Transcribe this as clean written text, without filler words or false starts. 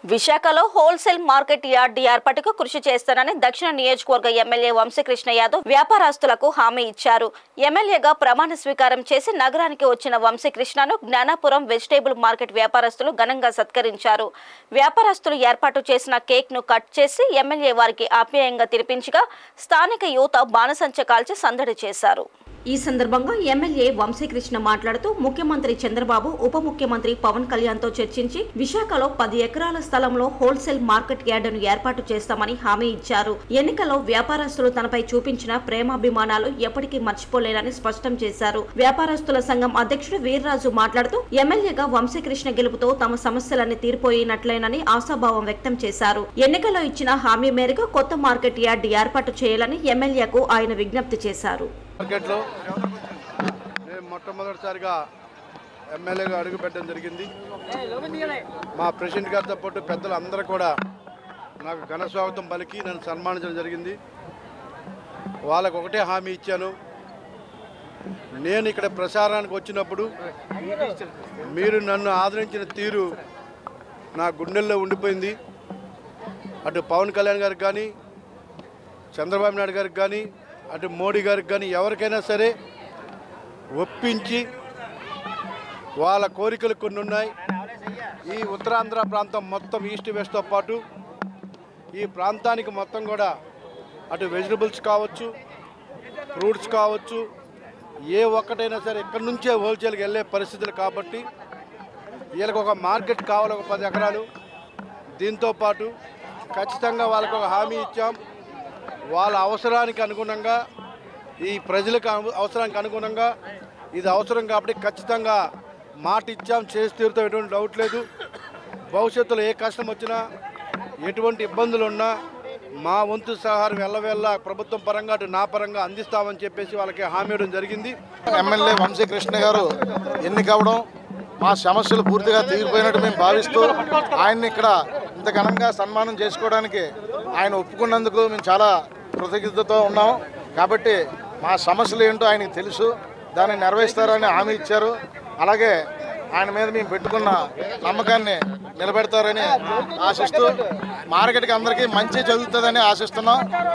విశాఖలో wholesale market yard ఏర్పాటుకు కృషి చేస్తానని దక్షిణ నియోజకవర్గ ఎమ్మెల్యే వంశీకృష్ణ యాదవ్ వ్యాపారస్తులకు హామీ ఇచ్చారు. ఎమ్మెల్యేగా ప్రమాణ స్వీకారం చేసి నగరానికి వచ్చిన వంశీకృష్ణను జ్ఞానాపురం వెజిటేబుల్ మార్కెట్ వ్యాపారస్తులు ఘనంగా సత్కరించారు. వ్యాపారస్తులు ఏర్పాటు చేసిన కేక్ ను కట్ చేసి ఎమ్మెల్యే వారికి ఆప్యాయంగా తినిపించగా స్థానిక యువత బాణసంచ కాల్చి సందడి చేశారు. ఈ సందర్భంగా ఎమ్మెల్యే వంశీకృష్ణ మాట్లాడుతూ ముఖ్యమంత్రి చంద్రబాబు ఉప ముఖ్యమంత్రి పవన్ కళ్యాణ్ తో చర్చించి విశాఖలో 10 ఎకరాల స్థలంలో హోల్సేల్ మార్కెట్ యార్డును ఏర్పాటు చేస్తామని హామీ ఇచ్చారు. ఎన్నికల్లో వ్యాపారస్తులు తనపై చూపించిన ప్రేమాభిమానాలు ఎప్పటికీ మర్చిపోలేనని స్పష్టం చేశారు. వ్యాపారస్తుల సంఘం అధ్యక్షుడు వీర్రాజు మాట్లాడుతూ ఎమ్మెల్యేగా వంశీకృష్ణ గెలుపుతో తమ సమస్యలన్నీ తీరిపోయినట్లేనని ఆశాభావం వ్యక్తం చేశారు. ఎన్నికల్లో ఇచ్చిన హామీ మేరకు కొత్త మార్కెట్ యార్డు ఏర్పాటు చేయాలని ఎమ్మెల్యేకు ఆయన విజ్ఞప్తి చేశారు. మార్కెట్లో నేను మొట్టమొదటిసారిగా ఎమ్మెల్యేగా అడుగుపెట్టడం జరిగింది. మా ప్రెసిడెంట్ గారితో పాటు పెద్దలు అందరూ కూడా నాకు ఘన స్వాగతం పలికి నన్ను సన్మానించడం జరిగింది. వాళ్ళకు ఒకటే హామీ ఇచ్చాను, నేను ఇక్కడ ప్రచారానికి వచ్చినప్పుడు మీరు నన్ను ఆదరించిన తీరు నా గుండెల్లో ఉండిపోయింది. అటు పవన్ కళ్యాణ్ గారికి కానీ, చంద్రబాబు నాయుడు గారికి కానీ, అటు మోడీ గారికి కానీ ఎవరికైనా సరే ఒప్పించి వాళ్ళ కోరికలు కొన్ని ఉన్నాయి. ఈ ఉత్తరాంధ్ర ప్రాంతం మొత్తం ఈస్ట్ వెస్ట్తో పాటు ఈ ప్రాంతానికి మొత్తం కూడా అటు వెజిటబుల్స్ కావచ్చు, ఫ్రూట్స్ కావచ్చు, ఏ ఒక్కటైనా సరే ఇక్కడి నుంచే హోల్సేల్కి వెళ్ళే పరిస్థితులు కాబట్టి వీళ్ళకి ఒక మార్కెట్ కావాలి, ఒక 10 ఎకరాలు. దీంతోపాటు ఖచ్చితంగా వాళ్ళకు ఒక హామీ ఇచ్చాం, వాళ్ళ అవసరానికి అనుగుణంగా ఈ ప్రజలకు అవసరానికి అనుగుణంగా ఇది అవసరం కాబట్టి ఖచ్చితంగా మాట ఇచ్చాం, చేసి తీరుతో ఎటువంటి డౌట్ లేదు. భవిష్యత్తులో ఏ కష్టం వచ్చినా ఎటువంటి ఇబ్బందులు ఉన్నా మా వంతు సహారం వెళ్ళవేళ్ళ ప్రభుత్వం పరంగా అటు నా పరంగా అందిస్తామని చెప్పేసి వాళ్ళకి హామీ ఇవ్వడం జరిగింది. ఎమ్మెల్యే వంశీకృష్ణ గారు ఎన్నికవడం మా సమస్యలు పూర్తిగా తీరిపోయినట్టు మేము భావిస్తూ ఆయన్ని ఇక్కడ ఇంత ఘనంగా సన్మానం చేసుకోవడానికి ఆయన ఒప్పుకున్నందుకు మేము చాలా కృతజ్ఞతతో ఉన్నాం. కాబట్టి మా సమస్యలు ఏంటో ఆయనకు తెలుసు, దాన్ని నెరవేరుస్తారని హామీ ఇచ్చారు. అలాగే ఆయన మీద మేము పెట్టుకున్న నమ్మకాన్ని నిలబెడతారని ఆశిస్తూ మార్కెట్కి అందరికీ మంచి జరుగుతుందని ఆశిస్తున్నాం.